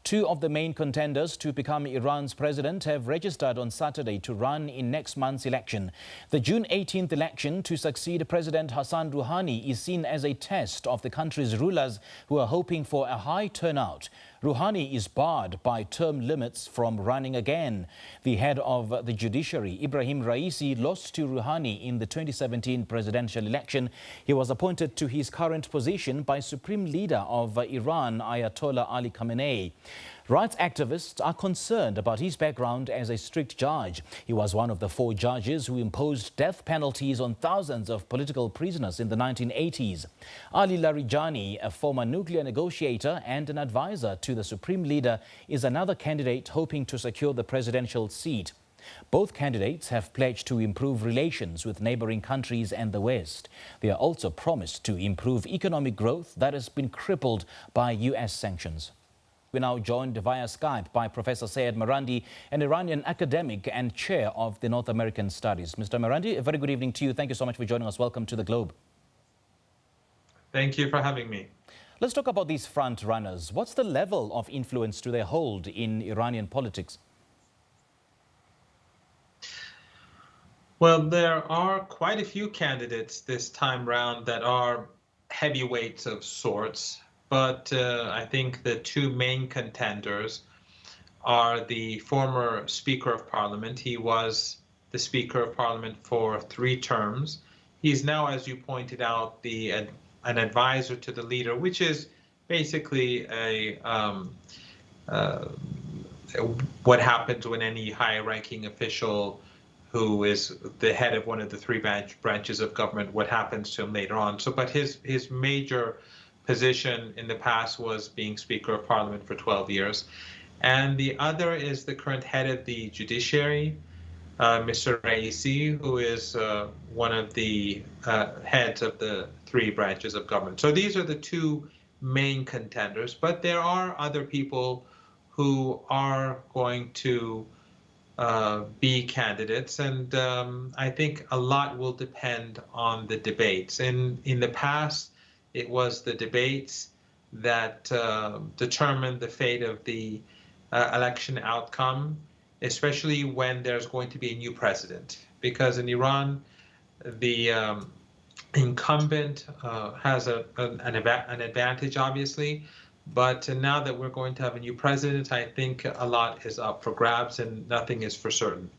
Two of the main contenders to become Iran's president have registered on Saturday to run in next month's election. The June 18th election to succeed President Hassan Rouhani is seen as a test of the country's rulers who are hoping for a high turnout. Rouhani is barred by term limits from running again. The head of the judiciary, Ebrahim Raisi, lost to Rouhani in the 2017 presidential election. He was appointed to his current position by Supreme Leader of Iran, Ayatollah Ali Khamenei. Rights activists are concerned about his background as a strict judge. He was one of the 4 judges who imposed death penalties on thousands of political prisoners in the 1980s. Ali Larijani, a former nuclear negotiator and an advisor to the Supreme Leader, is another candidate hoping to secure the presidential seat. Both candidates have pledged to improve relations with neighboring countries and the West. They are also promised to improve economic growth that has been crippled by U.S. sanctions. We're now joined via Skype by Professor Seyed Marandi, an Iranian academic and chair of the North American Studies. Mr. Marandi, a very good evening to you. Thank you so much for joining us. Welcome to the Globe. Thank you for having me. Let's talk about these front runners. What's the level of influence do they hold in Iranian politics? Well, there are quite a few candidates this time round that are heavyweights of sorts. But I think the 2 main contenders are the former Speaker of Parliament. He was the Speaker of Parliament for 3 terms. He's now, as you pointed out, an advisor to the leader, which is basically what happens when any high-ranking official who is the head of one of the 3 branches of government, what happens to him later on. So, but his major position in the past was being Speaker of Parliament for 12 years. And the other is the current head of the judiciary, Mr. Raisi, who is one of the heads of the 3 branches of government. So these are the 2 main contenders, but there are other people who are going to be candidates, and I think a lot will depend on the debates. In the past, it was the debates that determined the fate of the election outcome, especially when there's going to be a new president. Because in Iran, the incumbent has an advantage, obviously. But now that we're going to have a new president, I think a lot is up for grabs and nothing is for certain.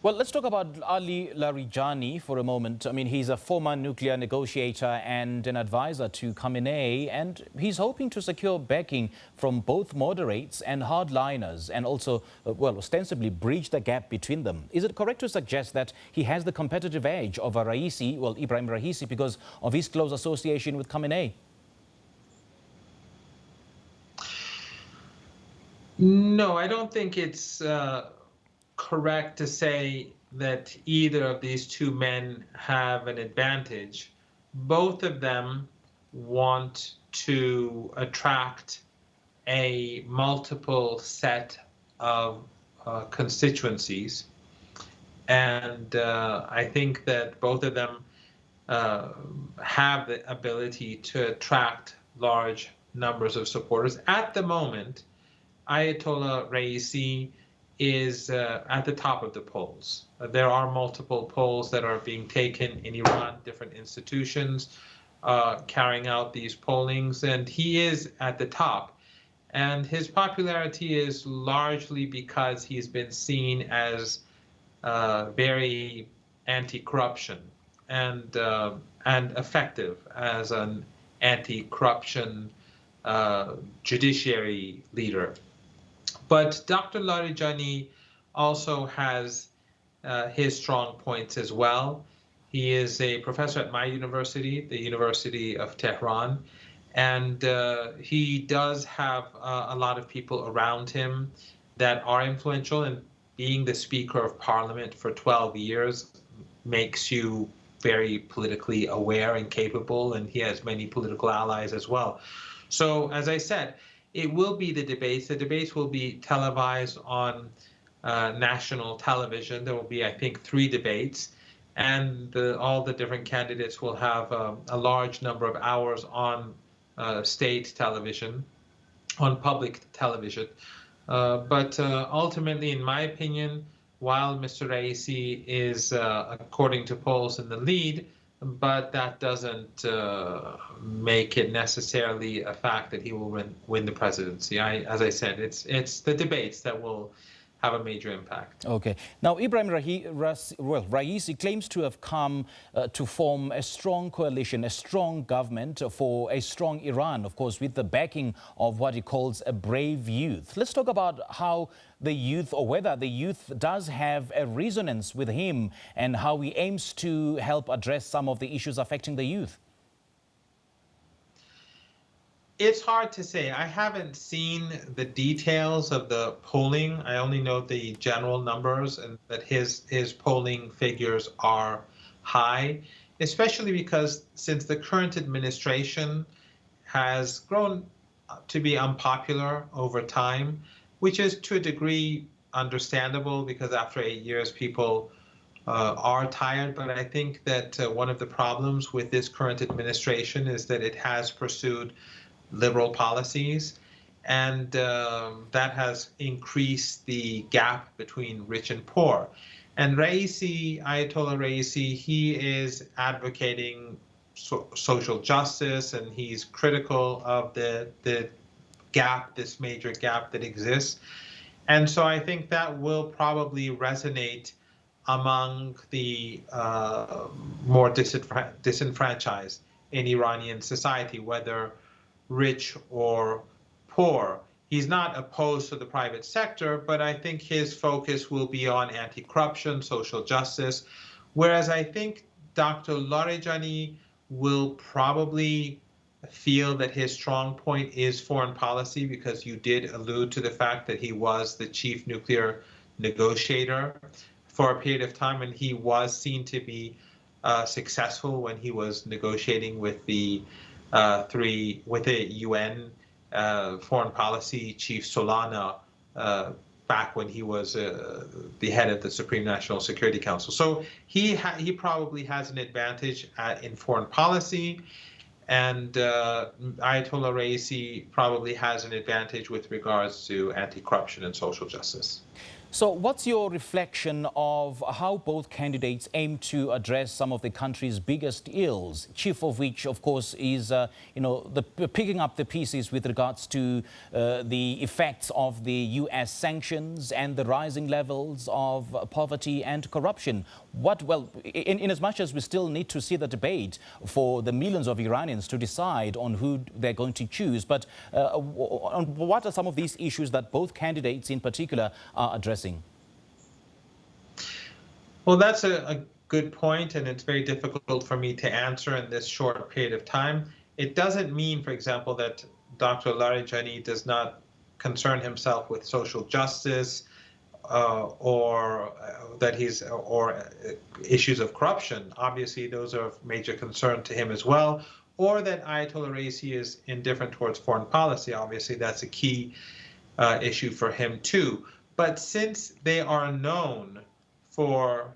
Well, let's talk about Ali Larijani for a moment. I mean, he's a former nuclear negotiator and an advisor to Khamenei, and he's hoping to secure backing from both moderates and hardliners and also, well, ostensibly bridge the gap between them. Is it correct to suggest that he has the competitive edge over Raisi, well, Ebrahim Raisi, because of his close association with Khamenei? No, I don't think it's correct to say that either of these 2 men have an advantage. Both of them want to attract a multiple set of constituencies. And I think that both of them have the ability to attract large numbers of supporters. At the moment, Ayatollah Raisi is at the top of the polls. There are multiple polls that are being taken in Iran, different institutions carrying out these pollings, and he is at the top. And his popularity is largely because he's been seen as very anti-corruption and effective as an anti-corruption judiciary leader. But Dr. Larijani also has his strong points as well. He is a professor at my university, the University of Tehran, and he does have a lot of people around him that are influential, and being the Speaker of Parliament for 12 years makes you very politically aware and capable, and he has many political allies as well. So, as I said, it will be the debates. The debates will be televised on national television. There will be, I think, 3 debates. And all the different candidates will have a large number of hours on state television. on public television. But ultimately, in my opinion, while Mr. Raisi is, according to polls, in the lead, but that doesn't make it necessarily a fact that he will win the presidency. As I said, it's the debates that will have a major impact. Okay. Now, Raisi claims to have come to form a strong coalition, a strong government for a strong Iran, of course, with the backing of what he calls a brave youth. Let's talk about how the youth, or whether the youth does have a resonance with him, and how he aims to help address some of the issues affecting the youth. It's hard to say. I haven't seen the details of the polling. I only know the general numbers, and that his polling figures are high, especially because since the current administration has grown to be unpopular over time, which is to a degree understandable, because after 8 years people are tired. But I think that one of the problems with this current administration is that it has pursued liberal policies, and that has increased the gap between rich and poor. And Ayatollah Raisi, he is advocating social justice, and he's critical of the gap, this major gap that exists. And so I think that will probably resonate among the more disenfranchised in Iranian society, whether rich or poor. He's not opposed to the private sector, but I think his focus will be on anti-corruption, social justice, whereas I think Dr. Larijani will probably feel that his strong point is foreign policy, because you did allude to the fact that he was the chief nuclear negotiator for a period of time, and he was seen to be successful when he was negotiating with the UN foreign policy chief Solana back when he was the head of the Supreme National Security Council. So he probably has an advantage in foreign policy, and Ayatollah Raisi probably has an advantage with regards to anti-corruption and social justice. So what's your reflection of how both candidates aim to address some of the country's biggest ills, chief of which, of course, is picking up the pieces with regards to the effects of the U.S. sanctions and the rising levels of poverty and corruption? In as much as we still need to see the debate for the millions of Iranians to decide on who they're going to choose, but what are some of these issues that both candidates in particular are addressing? Well, that's a good point, and it's very difficult for me to answer in this short period of time. It doesn't mean, for example, that Dr. Larijani does not concern himself with social justice or issues of corruption. Obviously, those are of major concern to him as well, or that Ayatollah Raisi is indifferent towards foreign policy. Obviously, that's a key issue for him too. But since they are known for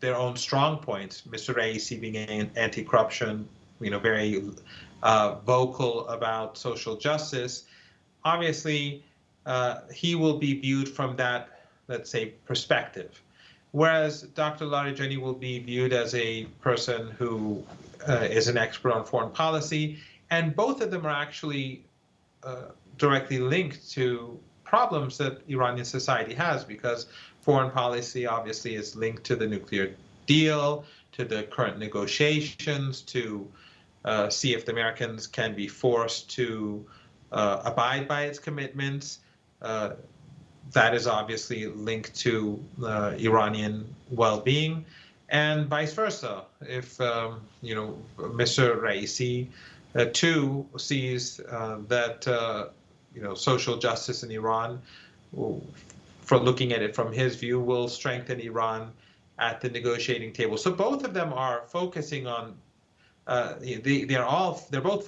their own strong points, Mr. Raisi being anti-corruption, very vocal about social justice, obviously he will be viewed from that, let's say, perspective. Whereas Dr. Larijani will be viewed as a person who is an expert on foreign policy, and both of them are actually directly linked to problems that Iranian society has, because foreign policy obviously is linked to the nuclear deal, to the current negotiations, to see if the Americans can be forced to abide by its commitments. That is obviously linked to Iranian well-being, and vice versa. If Mr. Raisi too sees that social justice in Iran, for looking at it from his view, will strengthen Iran at the negotiating table. So both of them are focusing on they're both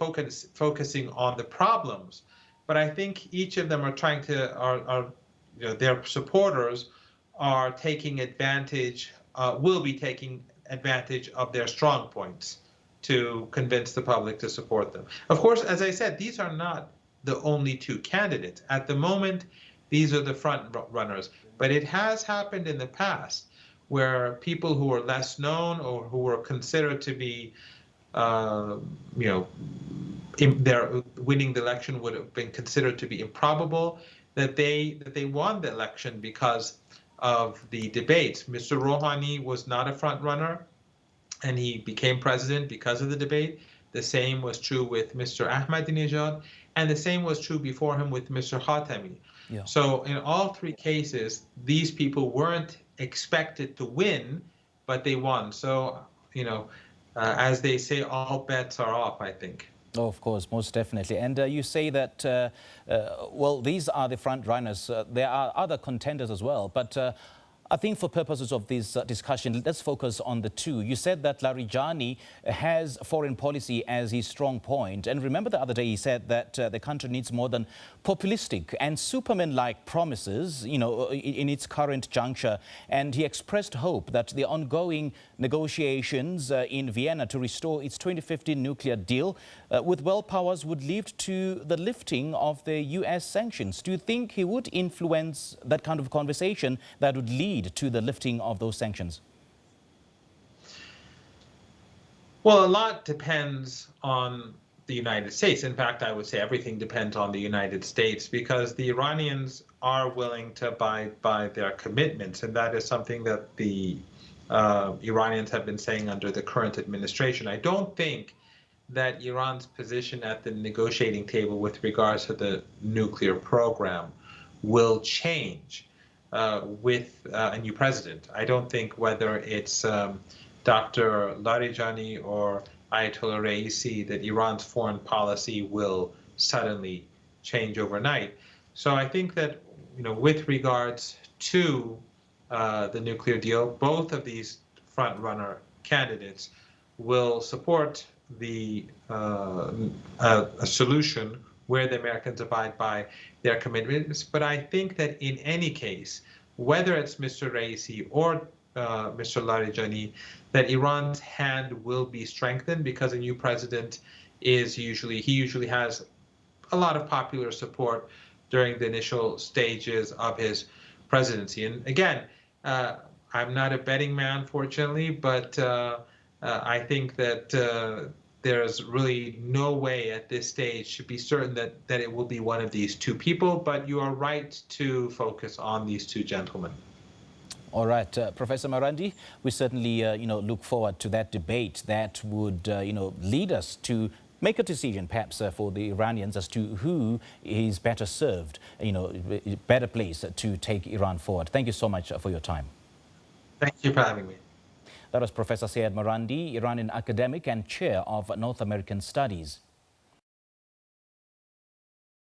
focusing on the problems, but I think each of them are trying to their supporters are taking advantage, will be taking advantage of their strong points to convince the public to support them. Of course, as I said, these are not the only two candidates. At the moment, these are the front runners. But it has happened in the past where people who are less known or who were considered to be, their winning the election would have been considered to be improbable, that they won the election because of the debates. Mr. Rouhani was not a front runner, and he became president because of the debate. The same was true with Mr. Ahmadinejad, and the same was true before him with Mr. Khatami. Yeah. So in all three cases, these people weren't expected to win, but they won. So, as they say, all bets are off, I think. Oh, of course, most definitely. And you say that, well, these are the front runners. There are other contenders as well. But I think for purposes of this discussion, let's focus on the two. You said that Larijani has foreign policy as his strong point. And remember the other day he said that the country needs more than populistic and Superman-like promises, in its current juncture. And he expressed hope that the ongoing negotiations in Vienna to restore its 2015 nuclear deal with world powers would lead to the lifting of the US sanctions. Do you think he would influence that kind of conversation that would lead to the lifting of those sanctions? Well, a lot depends on the United States. In fact, I would say everything depends on the United States, because the Iranians are willing to abide by their commitments. And that is something that the Iranians have been saying under the current administration. I don't think that Iran's position at the negotiating table with regards to the nuclear program will change with a new president. I don't think whether it's Dr. Larijani or Ayatollah Raisi that Iran's foreign policy will suddenly change overnight. So I think that, with regards to the nuclear deal, both of these front-runner candidates will support a solution where the Americans abide by their commitments. But I think that in any case, whether it's Mr. Raisi or Mr. Larijani, that Iran's hand will be strengthened, because a new president usually has a lot of popular support during the initial stages of his presidency. And again, I'm not a betting man, fortunately, but I think that there's really no way at this stage to be certain that it will be one of these two people, but you are right to focus on these two gentlemen. All right, Professor Marandi, we certainly, look forward to that debate that would, lead us to make a decision, perhaps, for the Iranians as to who is better served, better placed to take Iran forward. Thank you so much for your time. Thank you for having me. That was Professor Seyed Marandi, Iranian academic and chair of North American Studies.